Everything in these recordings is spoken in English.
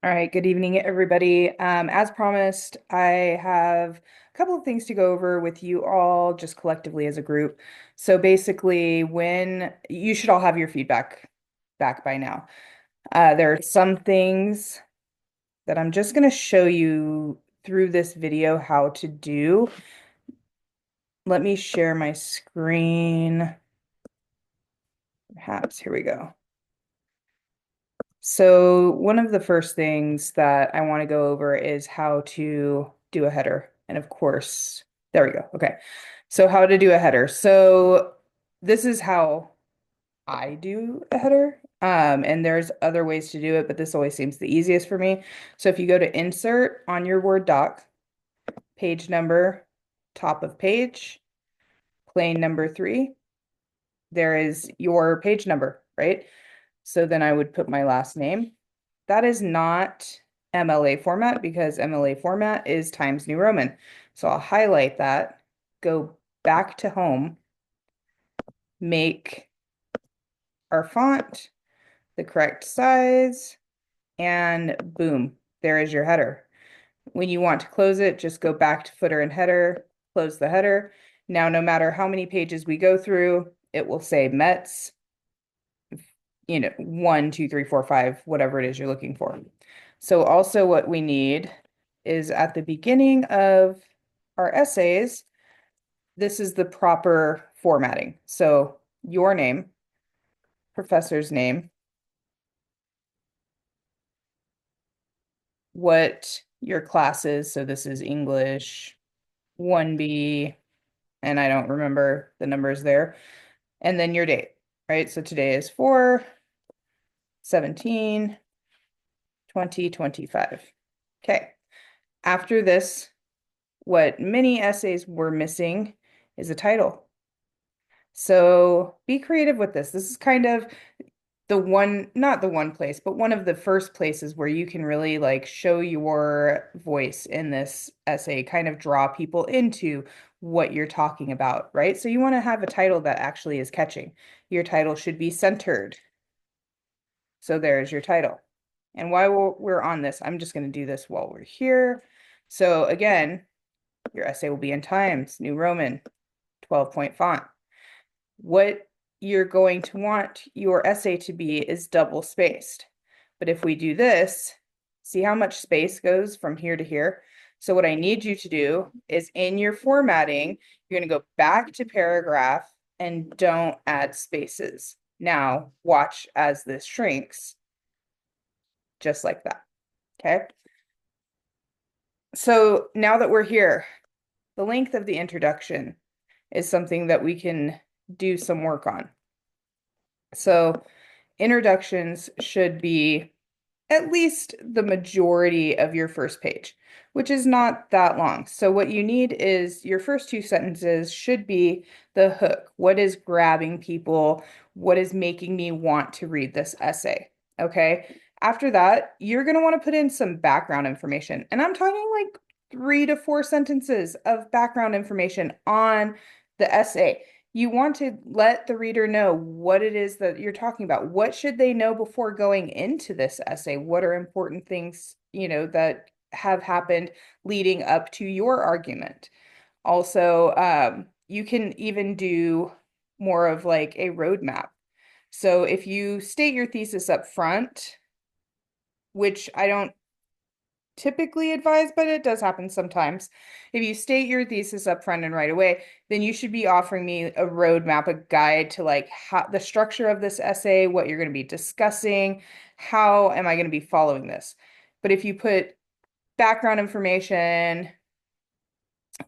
All right, good evening, everybody. As promised, I have a couple of things to go over with you all just collectively as a group. So basically, when you should all have your feedback back by now. There are some things that I'm just going to show you through this video how to do. Let me share my screen. Perhaps, here we go. So one of the first things that I want to go over is how to do a header. And of course, there we go. Okay. So how to do a header. So this is how I do a header. And there's other ways to do it, but this always seems the easiest for me. So if you go to insert on your Word doc, page number, top of page, plain number 3, there is your page number, right? So then I would put my last name. That is not MLA format because MLA format is Times New Roman. So I'll highlight that, go back to home, make our font the correct size, and boom, there is your header. When you want to close it, just go back to footer and header, close the header. Now, no matter how many pages we go through, it will say Mets, 1, 2, 3, 4, 5, whatever it is you're looking for. So also what we need is at the beginning of our essays, this is the proper formatting. So your name, professor's name, what your class is. So this is English 1B, and I don't remember the numbers there. And then your date, right? So today is 4/17/2025. Okay. After this, what many essays were missing is a title. So be creative with this. This is kind of the one, not the one place, but one of the first places where you can really like show your voice in this essay, kind of draw people into what you're talking about, right? So you want to have a title that actually is catching. Your title should be centered. So there's your title. And while we're on this, I'm just going to do this while we're here. So again, your essay will be in Times New Roman, 12-point font. What you're going to want your essay to be is double spaced. But if we do this, see how much space goes from here to here? So what I need you to do is in your formatting, you're going to go back to paragraph and don't add spaces. Now watch as this shrinks, just like that. Okay. So now that we're here, the length of the introduction is something that we can do some work on. So introductions should be at least the majority of your first page, which is not that long. So what you need is your first 2 sentences should be the hook. What is grabbing people? What is making me want to read this essay? Okay. After that, you're going to want to put in some background information. And I'm talking like 3 to 4 sentences of background information on the essay. You want to let the reader know what it is that you're talking about. What should they know before going into this essay? What are important things, that have happened leading up to your argument? Also, you can even do more of like a roadmap. So if you state your thesis up front, which I don't typically advised, but it does happen sometimes. If you state your thesis up front and right away, then you should be offering me a roadmap, a guide to like how the structure of this essay, what you're going to be discussing, how am I going to be following this? But if you put background information,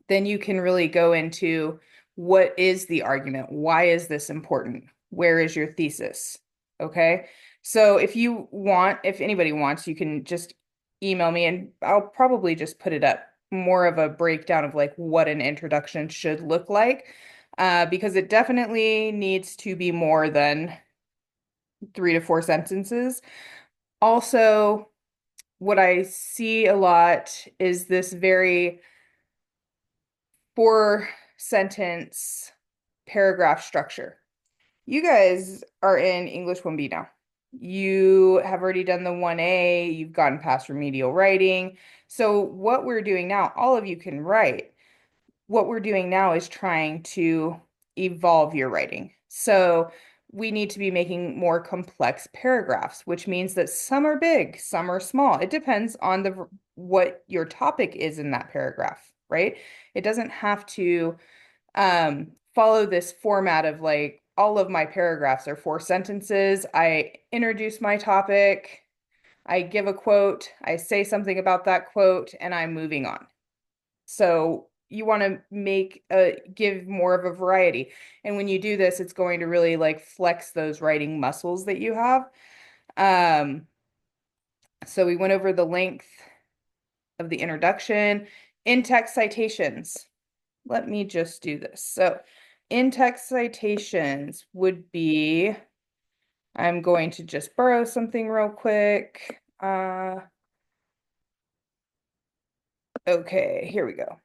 then you can really go into what is the argument? Why is this important? Where is your thesis? Okay. So if anybody wants, you can just email me and I'll probably just put it up more of a breakdown of like what an introduction should look like. Because it definitely needs to be more than 3 to 4 sentences. Also, what I see a lot is this very 4 sentence paragraph structure. You guys are in English 1B now. You have already done the 1A, you've gotten past remedial writing. So what we're doing now, all of you can write. What we're doing now is trying to evolve your writing. So we need to be making more complex paragraphs, which means that some are big, some are small. It depends on what your topic is in that paragraph, right? It doesn't have to follow this format of like all of my paragraphs are 4 sentences. I introduce my topic, I give a quote, I say something about that quote, and I'm moving on. So you want to give more of a variety. And when you do this, it's going to really like flex those writing muscles that you have. Um, so we went over the length of the introduction. In-text citations. Let me just do this. So in-text citations would be, I'm going to just borrow something real quick. Okay, here we go.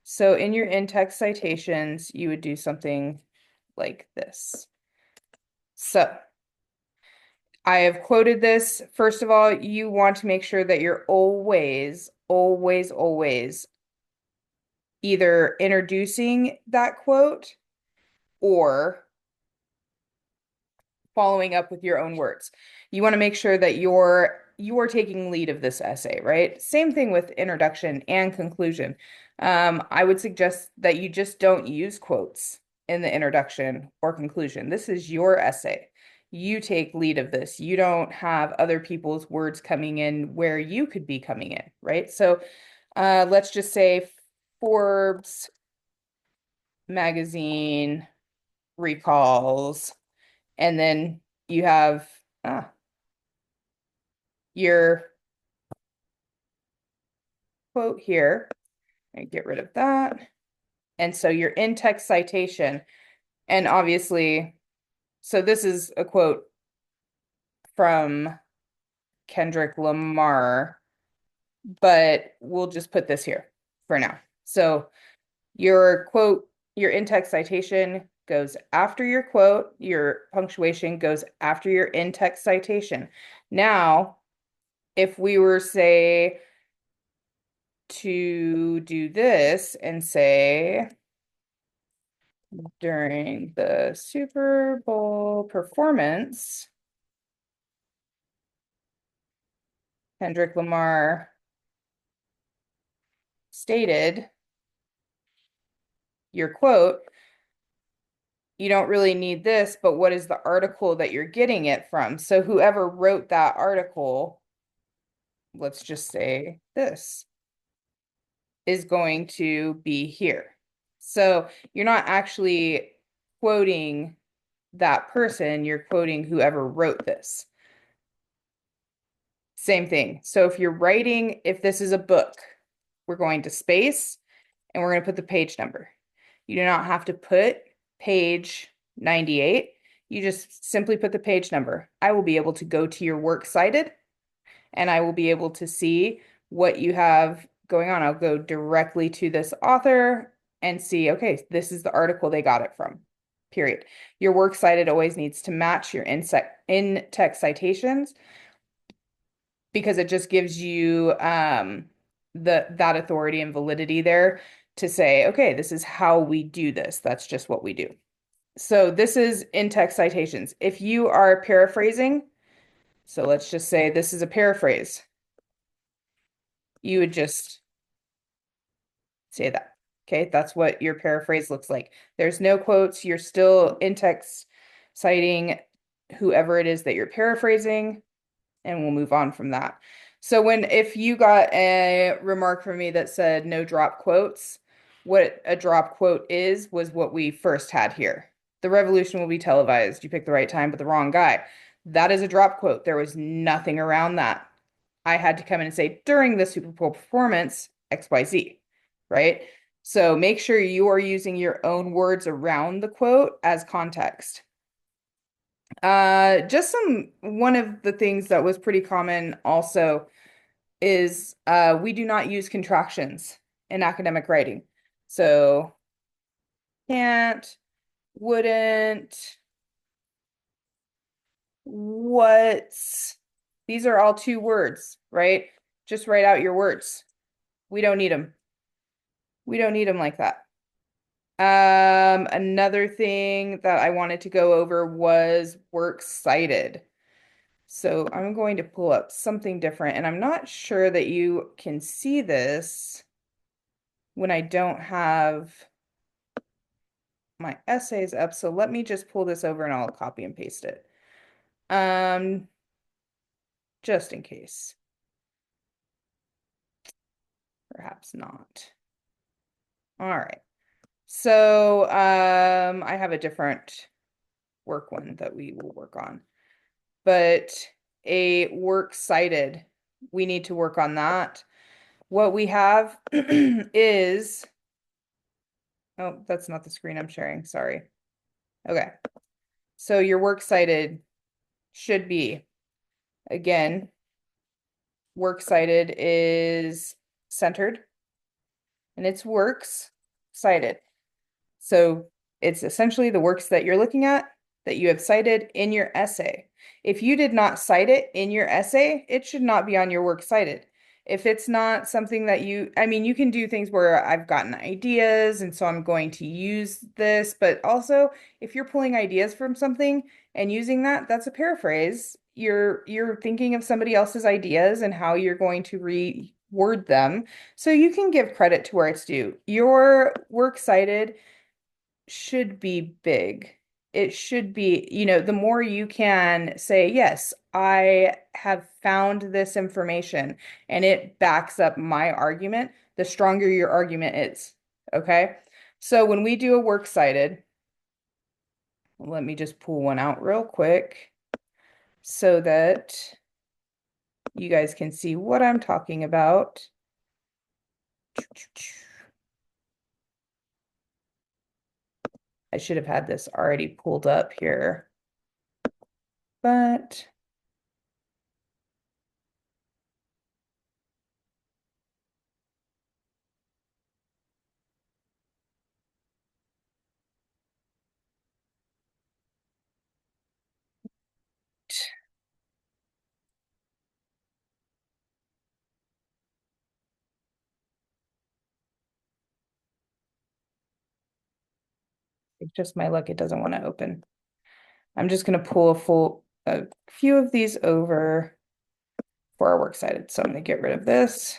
So in your in-text citations, you would do something like this. So I have quoted this. First of all, you want to make sure that you're always, always, always either introducing that quote or following up with your own words. You want to make sure that you're taking lead of this essay, right? Same thing with introduction and conclusion. I would suggest that you just don't use quotes in the introduction or conclusion. This is your essay. You take lead of this. You don't have other people's words coming in where you could be coming in, right? So let's just say Forbes magazine recalls, and then you have your quote here. And get rid of that. And so your in-text citation, and obviously, so this is a quote from Kendrick Lamar, but we'll just put this here for now. So your quote, your in-text citation goes after your quote, your punctuation goes after your in-text citation. Now, if we were, say, to do this and say, during the Super Bowl performance, Kendrick Lamar stated, your quote, you don't really need this, but what is the article that you're getting it from? So whoever wrote that article, let's just say this, is going to be here. So you're not actually quoting that person, you're quoting whoever wrote this. Same thing. So if you're writing, if this is a book, we're going to space and we're going to put the page number. You do not have to put page 98. You just simply put the page number. I will be able to go to your works cited and I will be able to see what you have going on. I'll go directly to this author and see, okay, this is the article they got it from, period. Your works cited always needs to match your in-text citations because it just gives you that authority and validity there to say, okay, this is how we do this. That's just what we do. So this is in-text citations. If you are paraphrasing, so let's just say this is a paraphrase, you would just say that. Okay, that's what your paraphrase looks like. There's no quotes. You're still in-text citing whoever it is that you're paraphrasing, and we'll move on from that. So if you got a remark from me that said no drop quotes, what a drop quote was what we first had here. The revolution will be televised. You picked the right time, but the wrong guy. That is a drop quote. There was nothing around that. I had to come in and say during the Super Bowl performance, XYZ, right? So make sure you are using your own words around the quote as context. Just one of the things that was pretty common also is we do not use contractions in academic writing. So can't, wouldn't, these are all 2 words, right? Just write out your words. We don't need them. We don't need them like that. Another thing that I wanted to go over was works cited. So I'm going to pull up something different, and I'm not sure that you can see this when I don't have my essays up. So let me just pull this over and I'll copy and paste it. Just in case. Perhaps not. All right. So I have a different work one that we will work on. But a works cited, we need to work on that. What we have is, oh, that's not the screen I'm sharing, sorry. Okay, so your works cited should be, again, works cited is centered and it's works cited. So it's essentially the works that you're looking at that you have cited in your essay. If you did not cite it in your essay, it should not be on your works cited. If it's not something that I mean, you can do things where I've gotten ideas and so I'm going to use this, but also if you're pulling ideas from something and using that, that's a paraphrase. You're thinking of somebody else's ideas and how you're going to reword them. So you can give credit to where it's due. Your works cited should be big. It should be, the more you can say, yes, I have found this information and it backs up my argument, the stronger your argument is. Okay. So when we do a works cited, let me just pull one out real quick so that you guys can see what I'm talking about. I should have had this already pulled up here, but it's just my luck, it doesn't want to open. I'm just going to pull a few of these over for our works cited. So I'm going to get rid of this.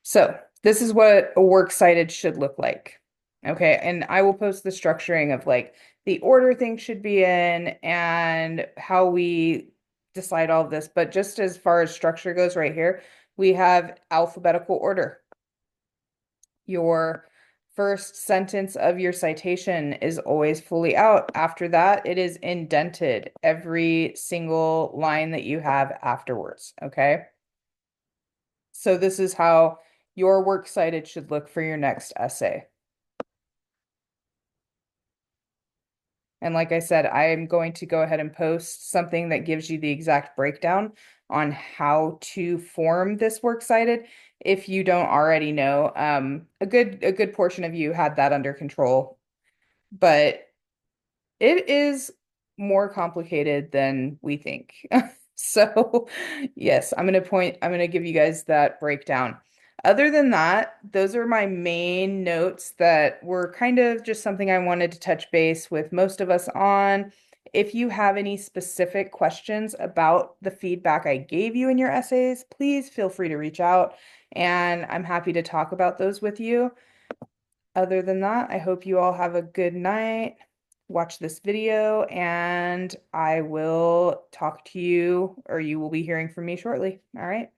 So this is what a works cited should look like. Okay, and I will post the structuring of like the order things should be in and how we decide all of this. But just as far as structure goes right here, we have alphabetical order. Your first sentence of your citation is always fully out. After that, it is indented every single line that you have afterwards, okay? So this is how your works cited should look for your next essay. And like I said, I am going to go ahead and post something that gives you the exact breakdown on how to form this works cited if you don't already know. A good portion of you had that under control, but it is more complicated than we think. So yes, I'm going to give you guys that breakdown. Other than that, those are my main notes that were kind of just something I wanted to touch base with most of us on. If you have any specific questions about the feedback I gave you in your essays, please feel free to reach out and I'm happy to talk about those with you. Other than that, I hope you all have a good night. Watch this video and I will talk to you, or you will be hearing from me shortly. All right.